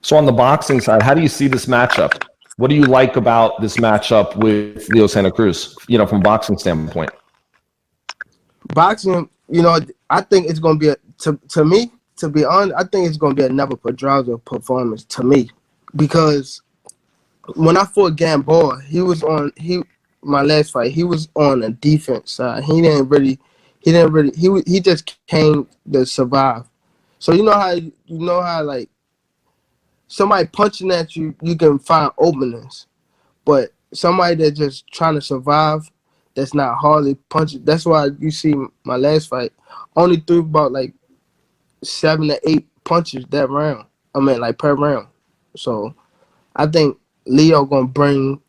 So on the boxing side, how do you see this matchup? What do you like about this matchup with Leo Santa Cruz, from a boxing standpoint? Boxing, I think it's going to be, to me, to be honest, I think it's going to be another Pedraza performance to me. Because when I fought Gamboa, my last fight, he was on a defense side. He just came to survive. So you know how like somebody punching at you, you can find openings, but somebody that's just trying to survive, that's not hardly punching. That's why you see my last fight only threw about like 7 to 8 punches that round. I mean, like per round. So I think Leo gonna bring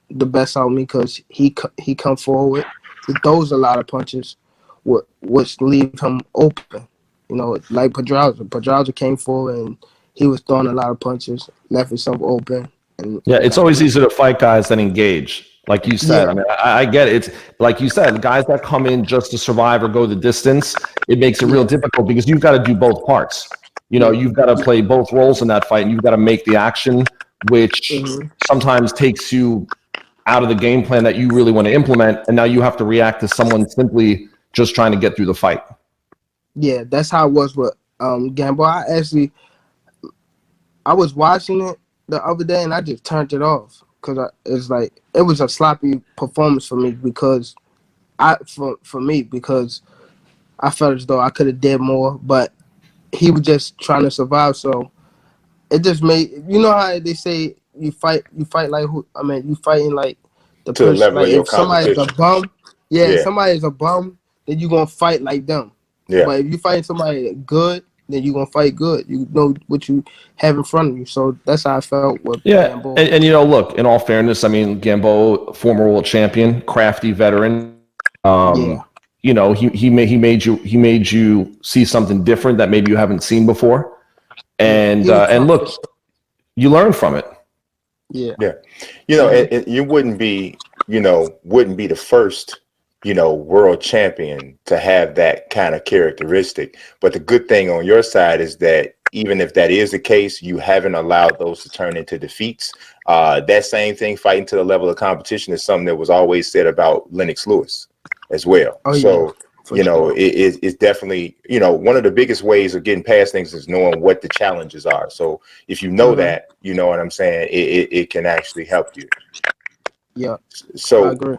the best out of me because he come forward, he throws a lot of punches, which leave him open. Like Pedraza. Pedraza came forward and he was throwing a lot of punches, left himself open. And Yeah, it's always easier to fight guys than engage. Like you said, yeah. I mean, I get it. It's like you said, guys that come in just to survive or go the distance, it makes it real difficult because you've got to do both parts. You've got to play both roles in that fight, and you've got to make the action, which sometimes takes you out of the game plan that you really want to implement, and now you have to react to someone simply just trying to get through the fight. Yeah, that's how it was with Gamboa. I was watching it the other day and I just turned it off because it was a sloppy performance for me because because I felt as though I could have did more, but he was just trying to survive. So it just made, how they say you fight like who? I mean, you fighting like the To the person. level Like of your if somebody's a bum, if somebody's a bum, then you gonna fight like them. Yeah. But if you fight somebody good, then you're gonna fight good. You know what you have in front of you. So that's how I felt with Gamboa. And look, in all fairness, I mean, Gamboa, former world champion, crafty veteran. He made you see something different that maybe you haven't seen before. And look, you learn from it. Yeah. And you wouldn't be the first world champion to have that kind of characteristic. But the good thing on your side is that even if that is the case, you haven't allowed those to turn into defeats. That same thing, fighting to the level of competition, is something that was always said about Lennox Lewis as well. It's definitely, one of the biggest ways of getting past things is knowing what the challenges are. So if you know that, you know what I'm saying, it can actually help you. Yeah. So I agree.